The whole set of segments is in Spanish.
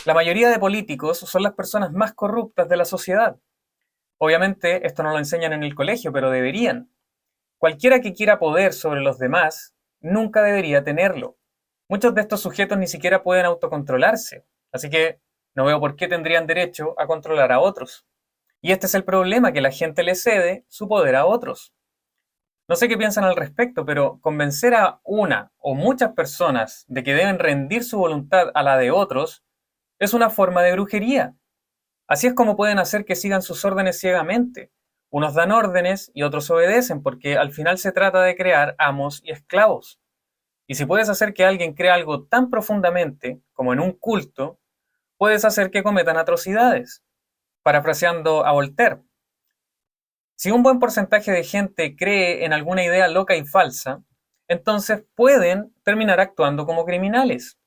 La mayoría de políticos son las personas más corruptas de la sociedad. Obviamente esto no lo enseñan en el colegio, pero deberían. Cualquiera que quiera poder sobre los demás nunca debería tenerlo. Muchos de estos sujetos ni siquiera pueden autocontrolarse, así que no veo por qué tendrían derecho a controlar a otros. Y este es el problema, que la gente le cede su poder a otros. No sé qué piensan al respecto, pero convencer a una o muchas personas de que deben rendir su voluntad a la de otros es una forma de brujería. Así es como pueden hacer que sigan sus órdenes ciegamente. Unos dan órdenes y otros obedecen, porque al final se trata de crear amos y esclavos. Y si puedes hacer que alguien crea algo tan profundamente como en un culto, puedes hacer que cometan atrocidades. Parafraseando a Voltaire, si un buen porcentaje de gente cree en alguna idea loca y falsa, entonces pueden terminar actuando como criminales.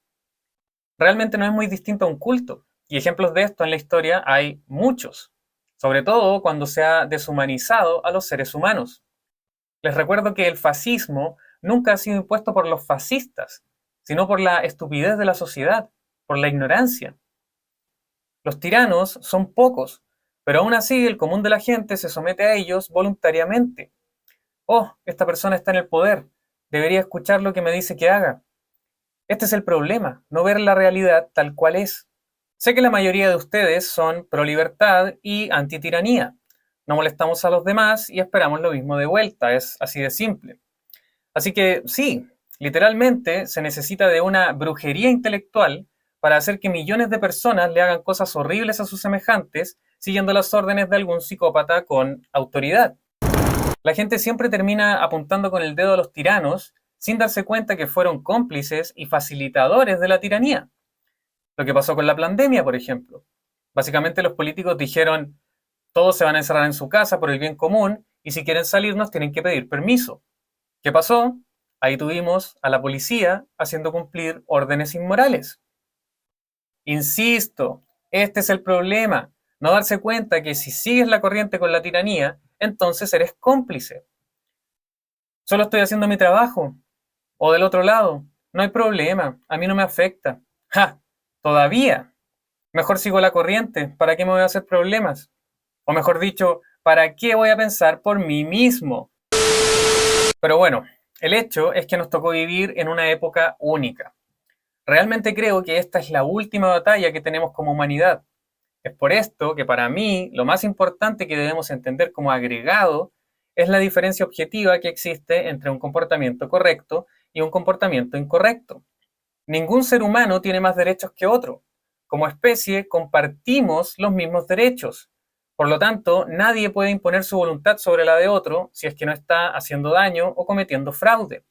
Realmente no es muy distinto a un culto. Y ejemplos de esto en la historia hay muchos, sobre todo cuando se ha deshumanizado a los seres humanos. Les recuerdo que el fascismo nunca ha sido impuesto por los fascistas, sino por la estupidez de la sociedad, por la ignorancia. Los tiranos son pocos, pero aún así el común de la gente se somete a ellos voluntariamente. Oh, esta persona está en el poder, debería escuchar lo que me dice que haga. Este es el problema, no ver la realidad tal cual es. Sé que la mayoría de ustedes son pro libertad y anti tiranía. No molestamos a los demás y esperamos lo mismo de vuelta, es así de simple. Así que sí, literalmente se necesita de una brujería intelectual para hacer que millones de personas le hagan cosas horribles a sus semejantes siguiendo las órdenes de algún psicópata con autoridad. La gente siempre termina apuntando con el dedo a los tiranos sin darse cuenta que fueron cómplices y facilitadores de la tiranía. Lo que pasó con la pandemia, por ejemplo. Básicamente los políticos dijeron, todos se van a encerrar en su casa por el bien común y si quieren salirnos tienen que pedir permiso. ¿Qué pasó? Ahí tuvimos a la policía haciendo cumplir órdenes inmorales. Insisto, este es el problema. No darse cuenta que si sigues la corriente con la tiranía, entonces eres cómplice. Solo estoy haciendo mi trabajo. O del otro lado, no hay problema, a mí no me afecta. ¡Ja! Todavía. Mejor sigo la corriente, ¿para qué me voy a hacer problemas? O mejor dicho, ¿para qué voy a pensar por mí mismo? Pero bueno, el hecho es que nos tocó vivir en una época única. Realmente creo que esta es la última batalla que tenemos como humanidad. Es por esto que para mí lo más importante que debemos entender como agregado es la diferencia objetiva que existe entre un comportamiento correcto y un comportamiento incorrecto. Ningún ser humano tiene más derechos que otro. Como especie compartimos los mismos derechos. Por lo tanto, nadie puede imponer su voluntad sobre la de otro si es que no está haciendo daño o cometiendo fraude.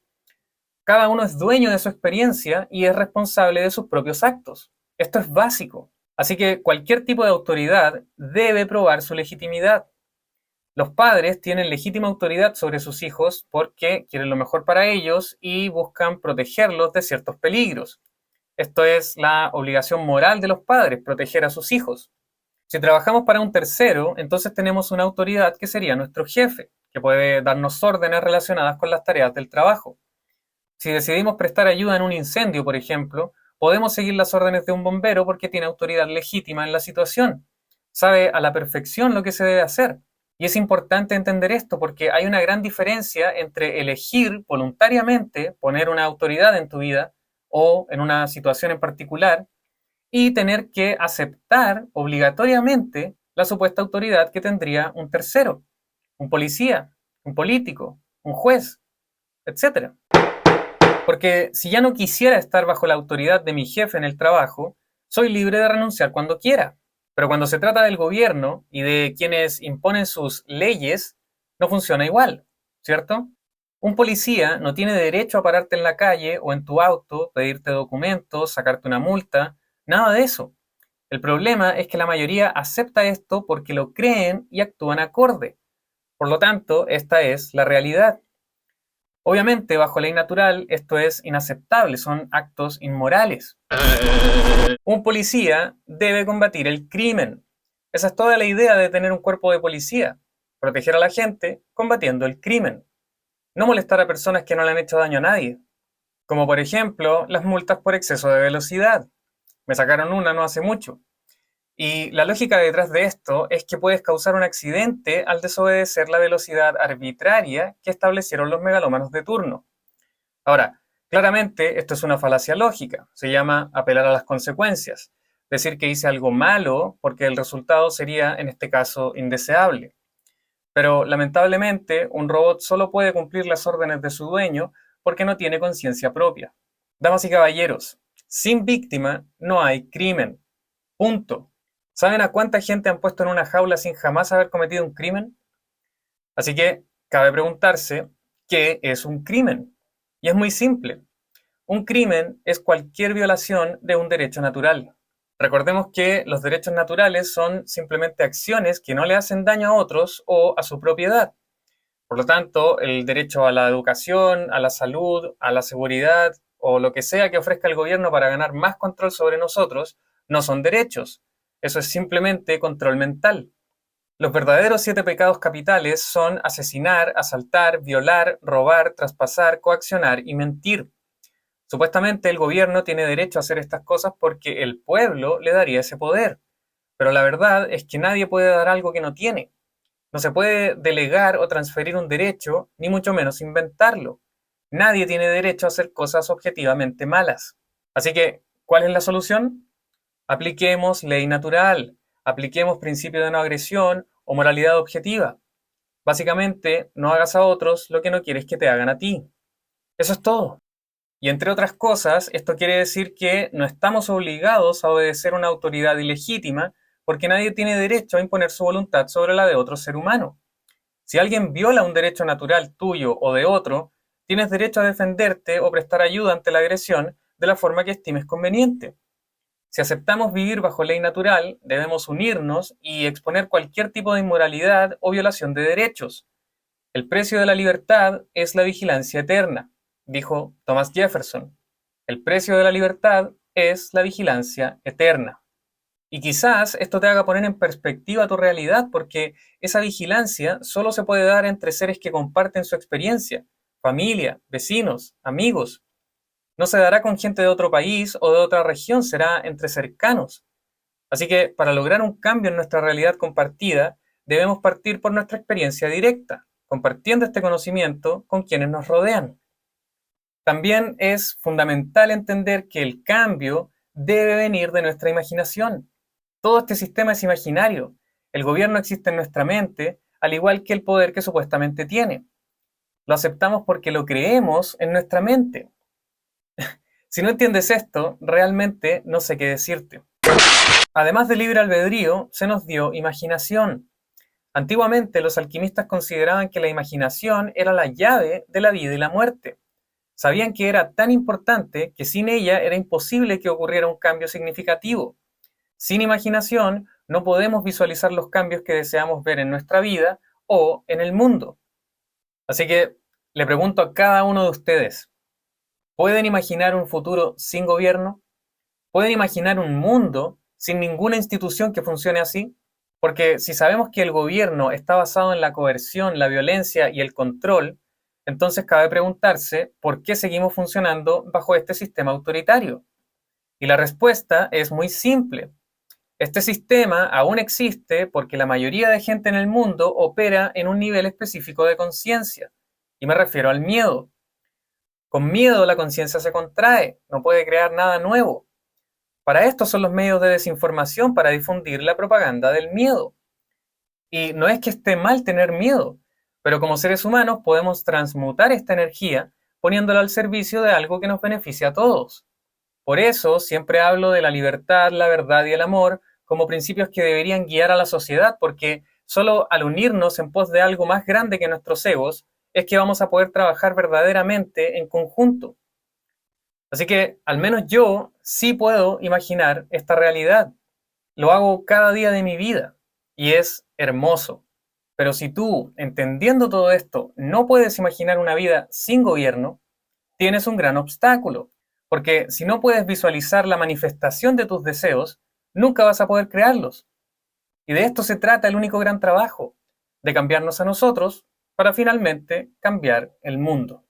Cada uno es dueño de su experiencia y es responsable de sus propios actos. Esto es básico. Así que cualquier tipo de autoridad debe probar su legitimidad. Los padres tienen legítima autoridad sobre sus hijos porque quieren lo mejor para ellos y buscan protegerlos de ciertos peligros. Esto es la obligación moral de los padres, proteger a sus hijos. Si trabajamos para un tercero, entonces tenemos una autoridad que sería nuestro jefe, que puede darnos órdenes relacionadas con las tareas del trabajo. Si decidimos prestar ayuda en un incendio, por ejemplo, podemos seguir las órdenes de un bombero porque tiene autoridad legítima en la situación. Sabe a la perfección lo que se debe hacer. Y es importante entender esto porque hay una gran diferencia entre elegir voluntariamente poner una autoridad en tu vida o en una situación en particular y tener que aceptar obligatoriamente la supuesta autoridad que tendría un tercero, un policía, un político, un juez, etcétera. Porque si ya no quisiera estar bajo la autoridad de mi jefe en el trabajo, soy libre de renunciar cuando quiera. Pero cuando se trata del gobierno y de quienes imponen sus leyes, no funciona igual, ¿cierto? Un policía no tiene derecho a pararte en la calle o en tu auto, pedirte documentos, sacarte una multa, nada de eso. El problema es que la mayoría acepta esto porque lo creen y actúan acorde. Por lo tanto, esta es la realidad. Obviamente, bajo ley natural, esto es inaceptable, son actos inmorales. Un policía debe combatir el crimen. Esa es toda la idea de tener un cuerpo de policía, proteger a la gente combatiendo el crimen, no molestar a personas que no le han hecho daño a nadie, como por ejemplo las multas por exceso de velocidad. Me sacaron una no hace mucho. Y la lógica detrás de esto es que puedes causar un accidente al desobedecer la velocidad arbitraria que establecieron los megalómanos de turno. Ahora, claramente esto es una falacia lógica, se llama apelar a las consecuencias, decir que hice algo malo porque el resultado sería, en este caso, indeseable. Pero lamentablemente, un robot solo puede cumplir las órdenes de su dueño porque no tiene conciencia propia. Damas y caballeros, sin víctima no hay crimen. Punto. ¿Saben a cuánta gente han puesto en una jaula sin jamás haber cometido un crimen? Así que cabe preguntarse, ¿qué es un crimen? Y es muy simple. Un crimen es cualquier violación de un derecho natural. Recordemos que los derechos naturales son simplemente acciones que no le hacen daño a otros o a su propiedad. Por lo tanto, el derecho a la educación, a la salud, a la seguridad o lo que sea que ofrezca el gobierno para ganar más control sobre nosotros no son derechos. Eso es simplemente control mental. Los verdaderos 7 pecados capitales son asesinar, asaltar, violar, robar, traspasar, coaccionar y mentir. Supuestamente el gobierno tiene derecho a hacer estas cosas porque el pueblo le daría ese poder. Pero la verdad es que nadie puede dar algo que no tiene. No se puede delegar o transferir un derecho, ni mucho menos inventarlo. Nadie tiene derecho a hacer cosas objetivamente malas. Así que, ¿cuál es la solución? Apliquemos ley natural, apliquemos principio de no agresión o moralidad objetiva. Básicamente, no hagas a otros lo que no quieres que te hagan a ti. Eso es todo. Y entre otras cosas, esto quiere decir que no estamos obligados a obedecer una autoridad ilegítima porque nadie tiene derecho a imponer su voluntad sobre la de otro ser humano. Si alguien viola un derecho natural tuyo o de otro, tienes derecho a defenderte o prestar ayuda ante la agresión de la forma que estimes conveniente. Si aceptamos vivir bajo ley natural, debemos unirnos y exponer cualquier tipo de inmoralidad o violación de derechos. El precio de la libertad es la vigilancia eterna, dijo Thomas Jefferson. El precio de la libertad es la vigilancia eterna. Y quizás esto te haga poner en perspectiva tu realidad, porque esa vigilancia solo se puede dar entre seres que comparten su experiencia, familia, vecinos, amigos. No se dará con gente de otro país o de otra región, será entre cercanos. Así que para lograr un cambio en nuestra realidad compartida, debemos partir por nuestra experiencia directa, compartiendo este conocimiento con quienes nos rodean. También es fundamental entender que el cambio debe venir de nuestra imaginación. Todo este sistema es imaginario. El gobierno existe en nuestra mente, al igual que el poder que supuestamente tiene. Lo aceptamos porque lo creemos en nuestra mente. Si no entiendes esto, realmente no sé qué decirte. Además de libre albedrío, se nos dio imaginación. Antiguamente los alquimistas consideraban que la imaginación era la llave de la vida y la muerte. Sabían que era tan importante que sin ella era imposible que ocurriera un cambio significativo. Sin imaginación no podemos visualizar los cambios que deseamos ver en nuestra vida o en el mundo. Así que le pregunto a cada uno de ustedes, ¿pueden imaginar un futuro sin gobierno? ¿Pueden imaginar un mundo sin ninguna institución que funcione así? Porque si sabemos que el gobierno está basado en la coerción, la violencia y el control, entonces cabe preguntarse por qué seguimos funcionando bajo este sistema autoritario. Y la respuesta es muy simple. Este sistema aún existe porque la mayoría de gente en el mundo opera en un nivel específico de conciencia. Y me refiero al miedo. Con miedo la conciencia se contrae, no puede crear nada nuevo. Para esto son los medios de desinformación, para difundir la propaganda del miedo. Y no es que esté mal tener miedo, pero como seres humanos podemos transmutar esta energía poniéndola al servicio de algo que nos beneficie a todos. Por eso siempre hablo de la libertad, la verdad y el amor como principios que deberían guiar a la sociedad, porque solo al unirnos en pos de algo más grande que nuestros egos es que vamos a poder trabajar verdaderamente en conjunto. Así que al menos yo sí puedo imaginar esta realidad. Lo hago cada día de mi vida y es hermoso. Pero si tú, entendiendo todo esto, no puedes imaginar una vida sin gobierno, tienes un gran obstáculo. Porque si no puedes visualizar la manifestación de tus deseos, nunca vas a poder crearlos. Y de esto se trata el único gran trabajo, de cambiarnos a nosotros para finalmente cambiar el mundo.